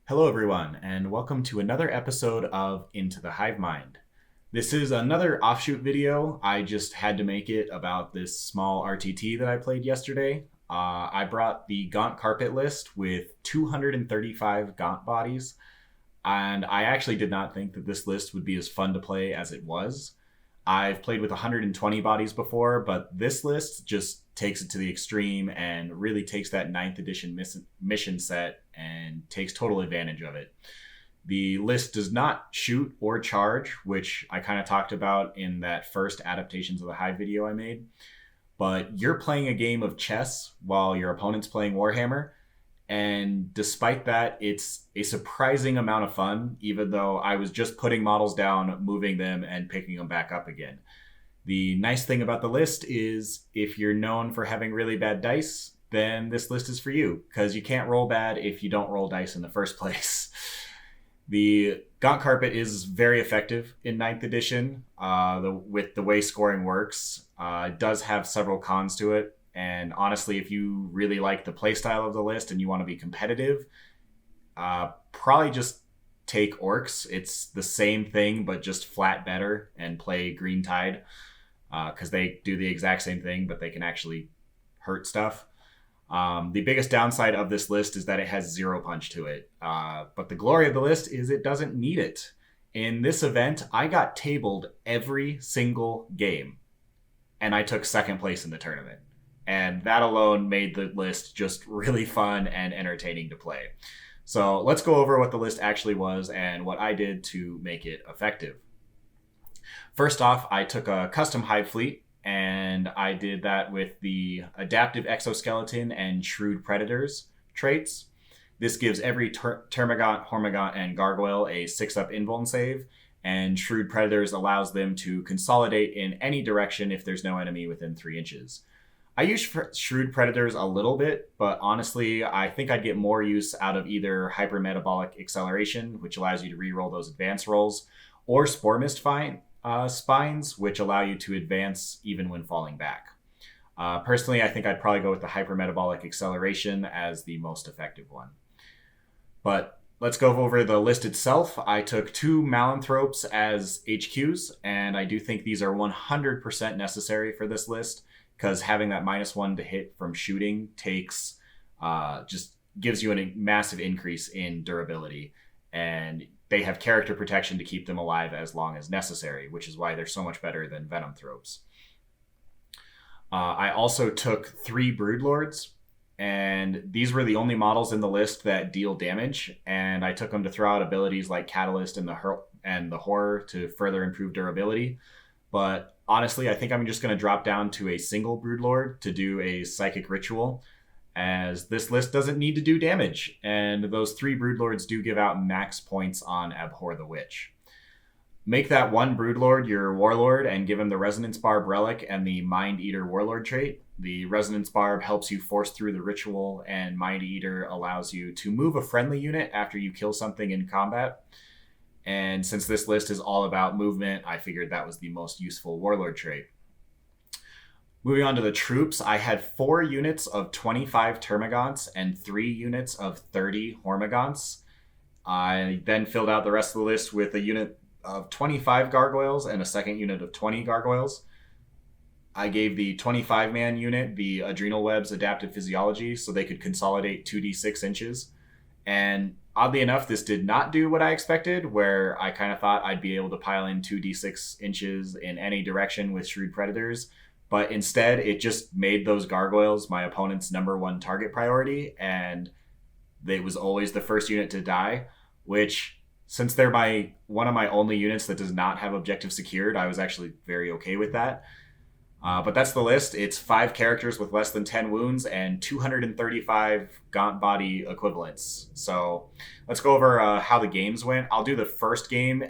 Hello, everyone, and welcome to another episode of Into the Hive Mind. This is another offshoot video. I just had to make it about this small RTT that I played yesterday. I brought the Gaunt Carpet list with 235 Gaunt bodies, and I actually did not think that this list would be as fun to play as it was. I've played with 120 bodies before, but this list just takes it to the extreme and really takes that ninth edition mission set and takes total advantage of it. The list does not shoot or charge, which I kind of talked about in that first Adaptations of the Hive video I made. But you're playing a game of chess while your opponent's playing Warhammer. And despite that, it's a surprising amount of fun, even though I was just putting models down, moving them, and picking them back up again. The nice thing about the list is if you're known for having really bad dice, then this list is for you, because you can't roll bad if you don't roll dice in the first place. The Gaunt Carpet is very effective in 9th edition with the way scoring works. It does have several cons to it. And honestly, if you really like the playstyle of the list and you want to be competitive, probably just take Orcs. It's the same thing, but just flat better, and play Green Tide, because they do the exact same thing, but they can actually hurt stuff. The biggest downside of this list is that it has zero punch to it. But the glory of the list is it doesn't need it. In this event, I got tabled every single game, and I took second place in the tournament. And that alone made the list just really fun and entertaining to play. So let's go over what the list actually was and what I did to make it effective. First off, I took a custom hive fleet, and I did that with the adaptive exoskeleton and shrewd predators traits. This gives every Termagant, Hormagant, and Gargoyle a 6-up invuln save, and shrewd predators allows them to consolidate in any direction if there's no enemy within 3 inches. I use Shrewd Predators a little bit, but honestly, I think I'd get more use out of either Hypermetabolic Acceleration, which allows you to reroll those advance rolls, or Spore Mist Spines, which allow you to advance even when falling back. Personally, I think I'd probably go with the Hypermetabolic Acceleration as the most effective one. But let's go over the list itself. I took 2 Malanthropes as HQs, and I do think these are 100% necessary for this list, because having that -1 to hit from shooting takes just gives you a massive increase in durability, and they have character protection to keep them alive as long as necessary, which is why they're so much better than Venomthropes. I also took 3 Broodlords, and these were the only models in the list that deal damage, and I took them to throw out abilities like Catalyst and the Horror to further improve durability. But honestly, I think I'm just going to drop down to a single Broodlord to do a Psychic Ritual, as this list doesn't need to do damage, and those 3 Broodlords do give out max points on Abhor the Witch. Make that one Broodlord your Warlord and give him the Resonance Barb Relic and the Mind Eater Warlord trait. The Resonance Barb helps you force through the ritual, and Mind Eater allows you to move a friendly unit after you kill something in combat. And since this list is all about movement, I figured that was the most useful Warlord trait. Moving on to the troops, I had 4 units of 25 Termagants and 3 units of 30 Hormagaunts. I then filled out the rest of the list with a unit of 25 Gargoyles and a second unit of 20 Gargoyles. I gave the 25-man unit the Adrenal Web's Adaptive Physiology so they could consolidate 2d6 inches. And oddly enough, this did not do what I expected, where I kind of thought I'd be able to pile in 2d6 inches in any direction with Shrewd Predators. But instead, it just made those Gargoyles my opponent's #1 target priority, and it was always the first unit to die, which, since they're one of my only units that does not have objective secured, I was actually very okay with that. But that's the list. It's 5 characters with less than 10 wounds and 235 Gaunt body equivalents. So let's go over how the games went. I'll do the first game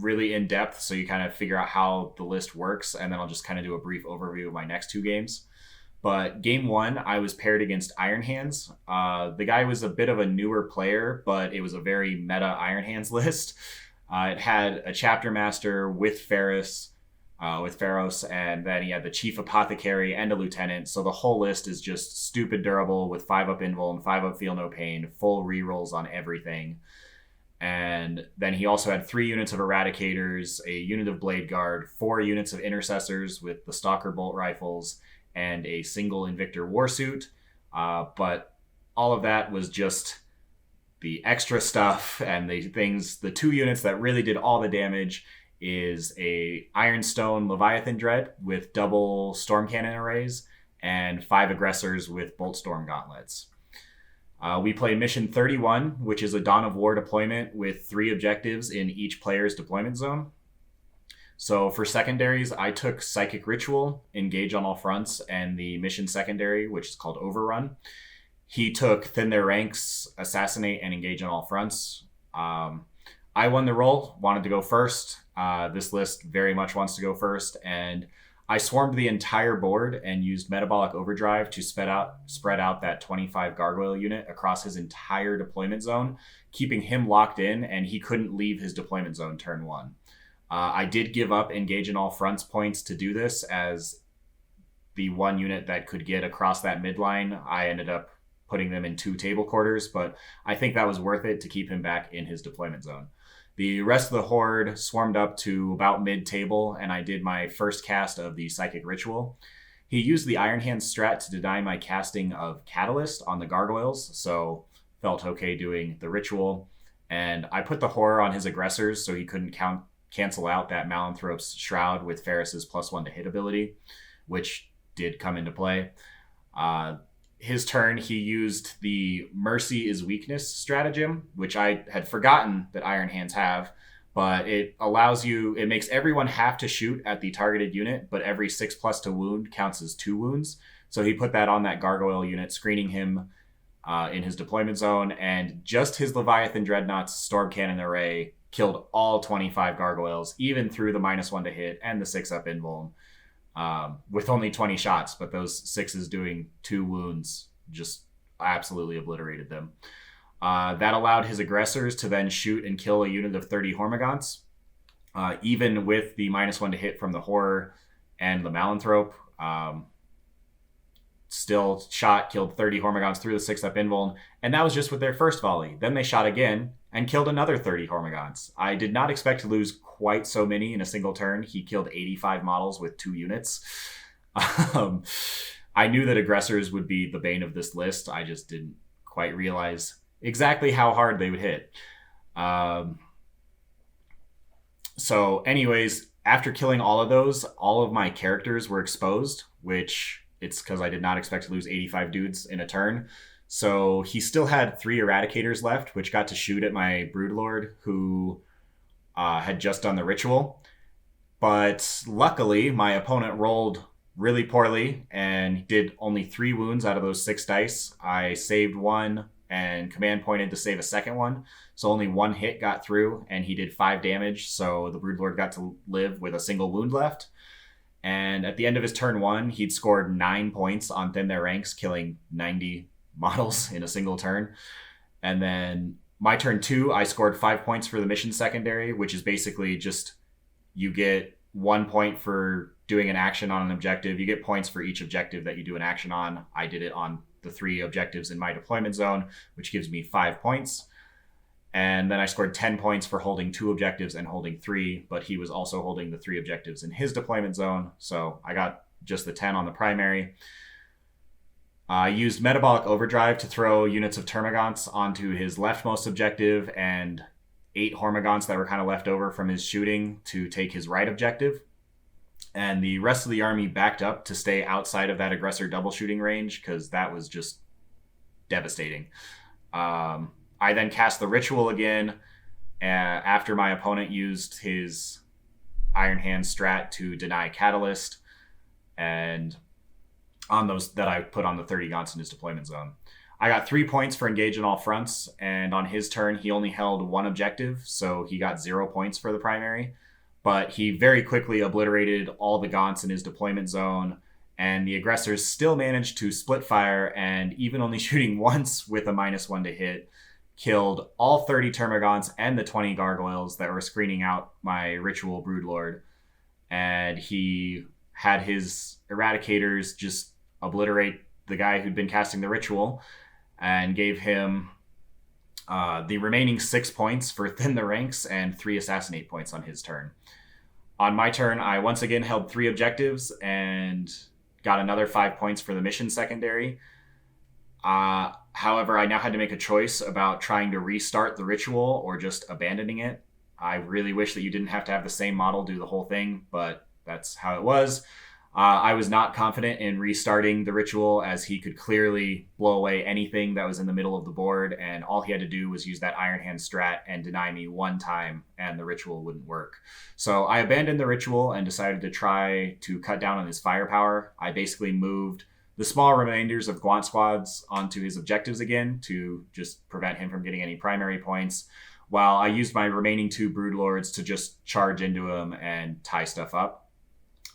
really in depth, so you kind of figure out how the list works, and then I'll just kind of do a brief overview of my next 2 games. But game 1, I was paired against Iron Hands. The guy was a bit of a newer player, but it was a very meta Iron Hands list. It had a Chapter Master with Ferris, with Pharos, and then he had the Chief Apothecary and a Lieutenant. So the whole list is just stupid durable with 5-up Invuln, 5-up Feel No Pain, full rerolls on everything. And then he also had 3 units of Eradicators, a unit of Blade Guard, 4 units of Intercessors with the Stalker Bolt Rifles, and a single Invictor Warsuit. But all of that was just the extra stuff, and the 2 units that really did all the damage is a Ironstone Leviathan Dread with double Storm Cannon arrays and 5 Aggressors with Bolt Storm Gauntlets. We play Mission 31, which is a Dawn of War deployment with 3 objectives in each player's deployment zone. So for secondaries, I took Psychic Ritual, Engage on All Fronts, and the mission secondary, which is called Overrun. He took Thin Their Ranks, Assassinate, and Engage on All Fronts. I won the roll, wanted to go first. This list very much wants to go first, and I swarmed the entire board and used Metabolic Overdrive to spread out that 25 Gargoyle unit across his entire deployment zone, keeping him locked in, and he couldn't leave his deployment zone turn 1. I did give up Engage in All Fronts points to do this, as the 1 unit that could get across that midline, I ended up putting them in 2 table quarters, but I think that was worth it to keep him back in his deployment zone. The rest of the horde swarmed up to about mid-table, and I did my first cast of the Psychic Ritual. He used the Iron Hand strat to deny my casting of Catalyst on the Gargoyles, so felt okay doing the Ritual. And I put the Horror on his Aggressors so he couldn't cancel out that Malanthrope's Shroud with Ferris's +1 to hit ability, which did come into play. His turn, he used the Mercy is Weakness stratagem, which I had forgotten that Iron Hands have, but it makes everyone have to shoot at the targeted unit, but every 6+ to wound counts as 2 wounds. So he put that on that Gargoyle unit, screening him in his deployment zone, and just his Leviathan Dreadnought's Storm Cannon array killed all 25 Gargoyles, even through the -1 to hit and the 6-up Invuln. With only 20 shots, but those 6s doing 2 wounds just absolutely obliterated them. That allowed his Aggressors to then shoot and kill a unit of 30 Hormagaunts. Even with the -1 to hit from the Horror and the Malanthrope, still killed 30 Hormagaunts through the 6-up Invuln, and that was just with their first volley. Then they shot again and killed another 30 Hormagaunts. I did not expect to lose quite so many in a single turn. He killed 85 models with 2 units. I knew that Aggressors would be the bane of this list. I just didn't quite realize exactly how hard they would hit. So anyways, after killing all of those, all of my characters were exposed, which it's because I did not expect to lose 85 dudes in a turn. So he still had 3 Eradicators left, which got to shoot at my Broodlord, who had just done the Ritual. But luckily, my opponent rolled really poorly and did only 3 wounds out of those 6 dice. I saved 1 and command pointed to save a second one. So only 1 hit got through, and he did 5 damage. So the Broodlord got to live with a single wound left. And at the end of his turn 1, he'd scored 9 points on Thin Their Ranks, killing 90 models in a single turn. And then my turn 2, I scored 5 points for the mission secondary, which is basically just you get 1 point for doing an action on an objective. You get points for each objective that you do an action on. I did it on the 3 objectives in my deployment zone, which gives me 5 points. And then I scored 10 points for holding 2 objectives and holding 3, but he was also holding the 3 objectives in his deployment zone. So I got just the 10 on the primary. I used Metabolic Overdrive to throw units of Termagants onto his leftmost objective and 8 Hormagaunts that were kind of left over from his shooting to take his right objective. And the rest of the army backed up to stay outside of that Aggressor double shooting range, because that was just devastating. I then cast the Ritual again after my opponent used his Iron Hand strat to deny Catalyst, and on those that I put on the 30 Gaunts in his deployment zone. I got 3 points for Engage in all fronts, and on his turn, he only held 1 objective, so he got 0 points for the primary. But he very quickly obliterated all the Gaunts in his deployment zone, and the Aggressors still managed to split fire, and even only shooting once with a -1 to hit, killed all 30 Termagants and the 20 Gargoyles that were screening out my Ritual Broodlord. and he had his Eradicators just obliterate the guy who'd been casting the ritual, and gave him the remaining 6 points for Thin the Ranks and 3 Assassinate points on his turn. On my turn, I once again held 3 objectives and got another 5 points for the mission secondary. However, I now had to make a choice about trying to restart the ritual or just abandoning it. I really wish that you didn't have to have the same model do the whole thing, but that's how it was. I was not confident in restarting the ritual, as he could clearly blow away anything that was in the middle of the board, and all he had to do was use that Iron Hand strat and deny me 1 time, and the ritual wouldn't work. So I abandoned the ritual and decided to try to cut down on his firepower. I basically moved the small remainders of Gaunt squads onto his objectives again to just prevent him from getting any primary points, while I used my remaining 2 Broodlords to just charge into him and tie stuff up.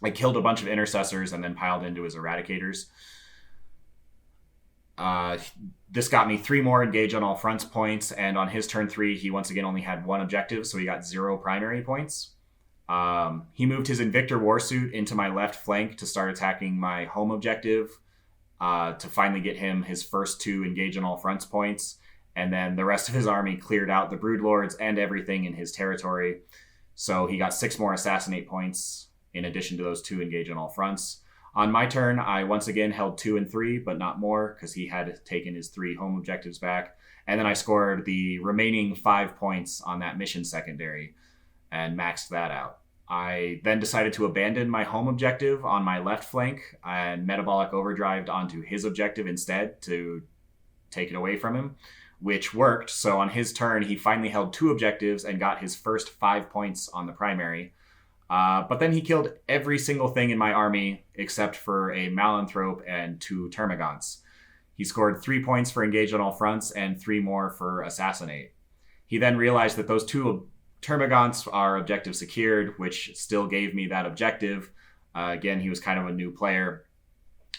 I killed a bunch of intercessors and then piled into his Eradicators. This got me 3 more engage on all fronts points, and on his turn 3, he once again only had 1 objective, so he got 0 primary points. He moved his Invictor Warsuit into my left flank to start attacking my home objective, to finally get him his first 2 engage on all fronts points, and then the rest of his army cleared out the Broodlords and everything in his territory, so he got 6 more Assassinate points in addition to those 2 engage on all fronts. On my turn, I once again held 2 and 3, but not more, because he had taken his 3 home objectives back. And then I scored the remaining 5 points on that mission secondary and maxed that out. I then decided to abandon my home objective on my left flank and metabolic overdrived onto his objective instead to take it away from him, which worked. So on his turn, he finally held 2 objectives and got his first 5 points on the primary. But then he killed every single thing in my army except for a Malanthrope and 2 Termagants. He scored 3 points for engage on all fronts and 3 more for assassinate. He then realized that those 2 Termagants are objective secured, which still gave me that objective. Again, he was kind of a new player.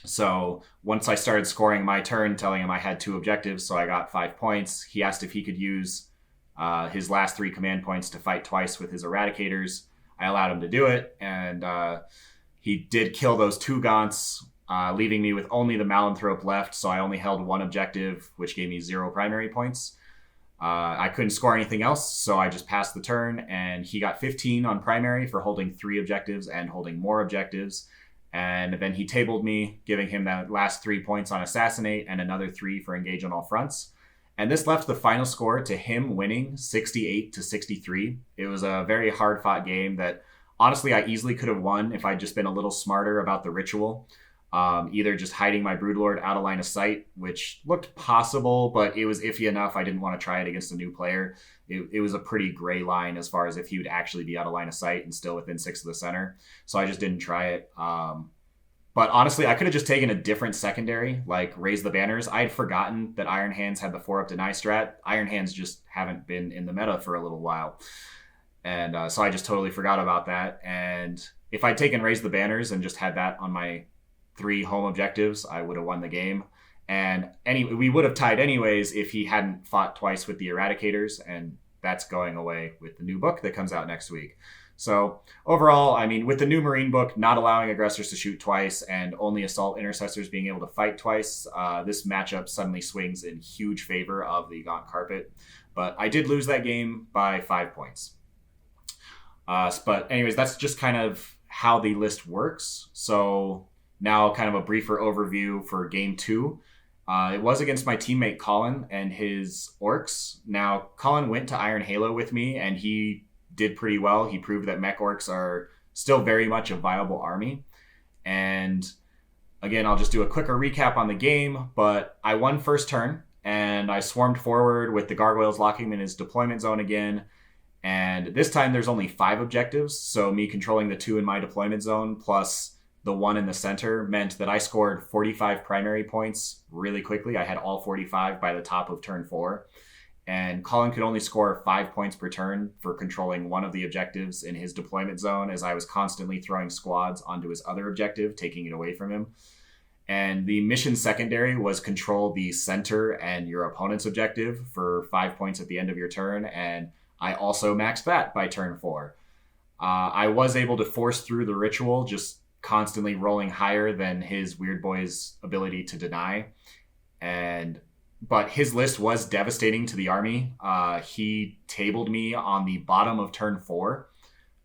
So once I started scoring my turn, telling him I had 2 objectives, so I got 5 points, he asked if he could use his last 3 command points to fight twice with his Eradicators. I allowed him to do it, and he did kill those 2 Gaunts, leaving me with only the Malanthrope left, so I only held 1 objective, which gave me 0 primary points. I couldn't score anything else, so I just passed the turn, and he got 15 on primary for holding 3 objectives and holding more objectives. And then he tabled me, giving him that last 3 points on assassinate and another 3 for engage on all fronts. And this left the final score to him winning 68-63. It was a very hard-fought game that, honestly, I easily could have won if I'd just been a little smarter about the ritual. Either just hiding my Broodlord out of line of sight, which looked possible, but it was iffy enough. I didn't want to try it against a new player. It was a pretty gray line as far as if he would actually be out of line of sight and still within 6 of the center. So I just didn't try it. But honestly, I could have just taken a different secondary, like Raise the Banners. I had forgotten that Iron Hands had the 4-up deny strat. Iron Hands just haven't been in the meta for a little while. And so I just totally forgot about that. And if I'd taken Raise the Banners and just had that on my 3 home objectives, I would have won the game. And we would have tied anyways if he hadn't fought twice with the Eradicators, and that's going away with the new book that comes out next week. So overall, I mean, with the new Marine book not allowing aggressors to shoot twice and only assault intercessors being able to fight twice, this matchup suddenly swings in huge favor of the Gaunt Carpet. But I did lose that game by 5 points. But anyways, that's just kind of how the list works. So now kind of a briefer overview for game 2. It was against my teammate Colin and his orcs. Now, Colin went to Iron Halo with me, and he did pretty well. He proved that mech orcs are still very much a viable army. And again, I'll just do a quicker recap on the game, but I won first turn, and I swarmed forward with the gargoyles locking him in his deployment zone again. And this time there's only 5 objectives, so me controlling the 2 in my deployment zone plus the 1 in the center meant that I scored 45 primary points really quickly. I had all 45 by the top of turn 4. And Colin could only score 5 points per turn for controlling 1 of the objectives in his deployment zone, as I was constantly throwing squads onto his other objective, taking it away from him. And the mission secondary was control the center and your opponent's objective for 5 points at the end of your turn, and I also maxed that by turn 4. I was able to force through the ritual, just constantly rolling higher than his Weird Boy's ability to deny. But his list was devastating to the army. He tabled me on the bottom of turn 4.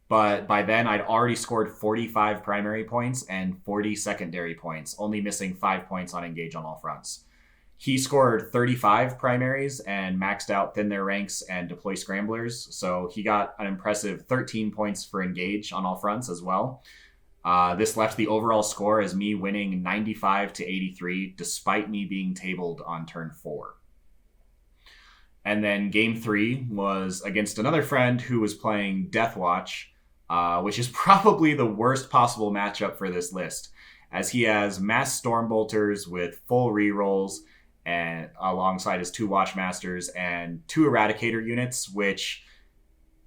But by then, I'd already scored 45 primary points and 40 secondary points, only missing 5 points on Engage on All Fronts. He scored 35 primaries and maxed out Thin Their Ranks and Deploy Scramblers. So he got an impressive 13 points for Engage on all fronts as well. This left the overall score as me winning 95 to 83, despite me being tabled on turn 4. And then game 3 was against another friend who was playing Deathwatch, which is probably the worst possible matchup for this list, as he has Mass Stormbolters with full rerolls, and alongside his 2 Watchmasters and 2 Eradicator units, which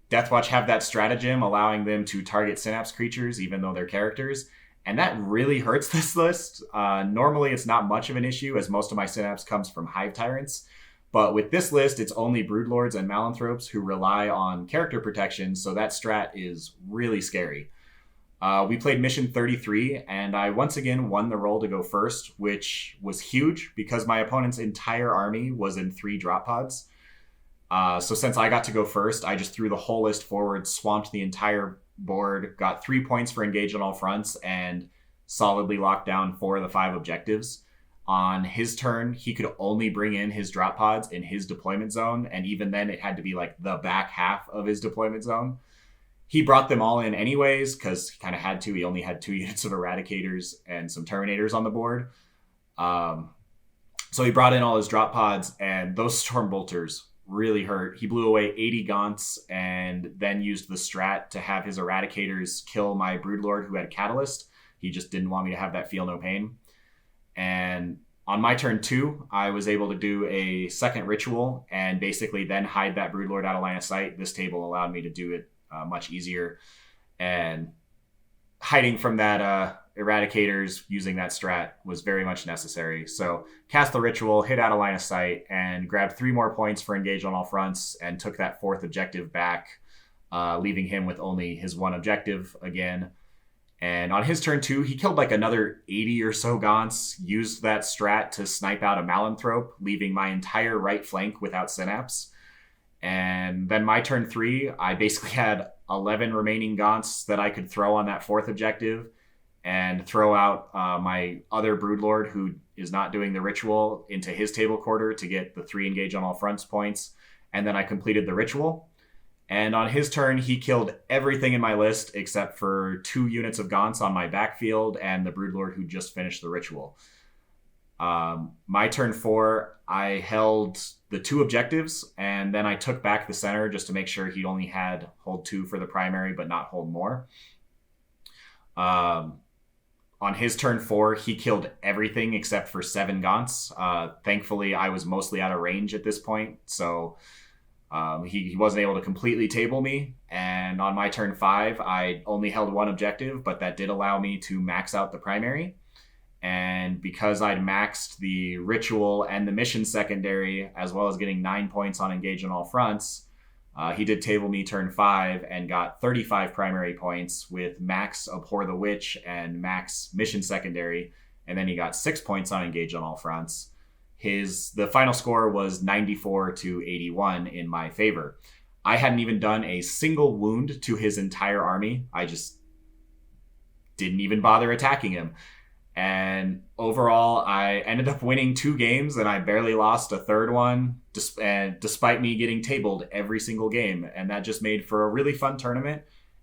Deathwatch have that stratagem allowing them to target Synapse creatures even though they're characters, and that really hurts this list. Normally it's not much of an issue, as most of my Synapse comes from Hive Tyrants, but with this list it's only Broodlords and Malanthropes who rely on character protection, so that strat is really scary. We played mission 33, and I once again won the roll to go first, which was huge because my opponent's entire army was in 3 drop pods. So since I got to go first, I just threw the whole list forward, swamped the entire board, got 3 points for Engage on all fronts, and solidly locked down 4 of the 5 objectives. On his turn, he could only bring in his drop pods in his deployment zone, and even then it had to be like the back half of his deployment zone. He brought them all in anyways because he kind of had to. He only had 2 units of Eradicators and some Terminators on the board. So he brought in all his drop pods, and those Stormbolters really hurt. He blew away 80 Gaunts and then used the strat to have his Eradicators kill my Broodlord who had Catalyst. He just didn't want me to have that Feel No Pain. And on my turn 2, I was able to do a second ritual and basically then hide that Broodlord out of line of sight. This table allowed me to do it much easier, and hiding from that Eradicators using that strat was very much necessary. So cast the ritual, hit out of line of sight, and grabbed 3 more points for Engage on all fronts, and took that 4th objective back, leaving him with only his 1 objective again. And on his turn 2, he killed like another 80 or so Gaunts, used that strat to snipe out a Malanthrope, leaving my entire right flank without Synapse. And then my turn 3, I basically had 11 remaining Gaunts that I could throw on that 4th objective and throw out my other Broodlord who is not doing the ritual into his table quarter to get the 3 Engage on all fronts points. And then I completed the ritual. And on his turn, he killed everything in my list except for 2 units of Gaunts on my backfield and the Broodlord who just finished the ritual. My turn 4, I held the 2 objectives, and then I took back the center just to make sure he only had hold 2 for the primary, but not hold more. On his turn 4, he killed everything except for 7 Gaunts. Thankfully, I was mostly out of range at this point, so he wasn't able to completely table me. And on my turn 5, I only held 1 objective, but that did allow me to max out the primary. And because I'd maxed the ritual and the mission secondary, as well as getting 9 points on Engage on all fronts, he did table me turn 5 and got 35 primary points with max Abhor the Witch and max mission secondary. And then he got 6 points on Engage on all fronts. The final score was 94 to 81 in my favor. I hadn't even done a single wound to his entire army. I just didn't even bother attacking him. And overall, I ended up winning 2 games, and I barely lost a third one, despite me getting tabled every single game. And that just made for a really fun tournament.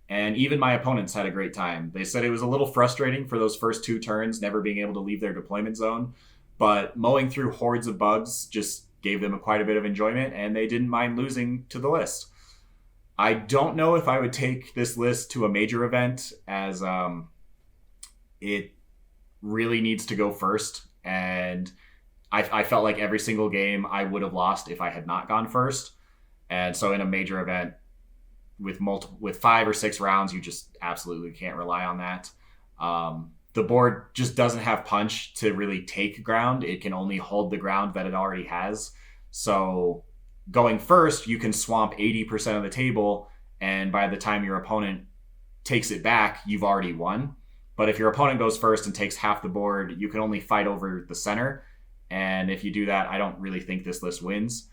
And even my opponents had a great time. They said it was a little frustrating for those first 2 turns, never being able to leave their deployment zone. But mowing through hordes of bugs just gave them quite a bit of enjoyment, and they didn't mind losing to the list. I don't know if I would take this list to a major event, as it really needs to go first, and I felt like every single game I would have lost if I had not gone first. And so in a major event with 5 or 6 rounds, you just absolutely can't rely on that. The board just doesn't have punch to really take ground. It can only hold the ground that it already has. So going first, you can swamp 80% of the table, and by the time your opponent takes it back, you've already won. But if your opponent goes first and takes half the board, you can only fight over the center. And if you do that, I don't really think this list wins.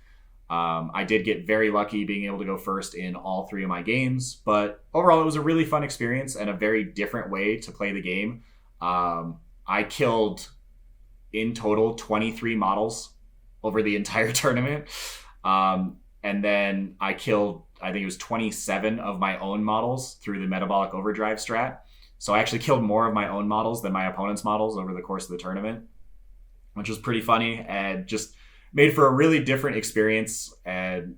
I did get very lucky being able to go first in all 3 of my games, but overall it was a really fun experience and a very different way to play the game. I killed in total 23 models over the entire tournament. And then I killed, I think it was 27 of my own models through the metabolic overdrive strat. So I actually killed more of my own models than my opponent's models over the course of the tournament, which was pretty funny and just made for a really different experience. And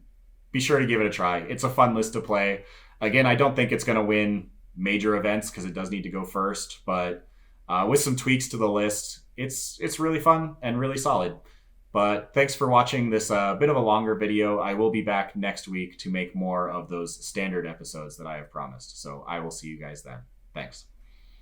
be sure to give it a try. It's a fun list to play. Again, I don't think it's going to win major events because it does need to go first, but with some tweaks to the list, it's really fun and really solid. But thanks for watching this bit of a longer video. I will be back next week to make more of those standard episodes that I have promised. So I will see you guys then. Thanks.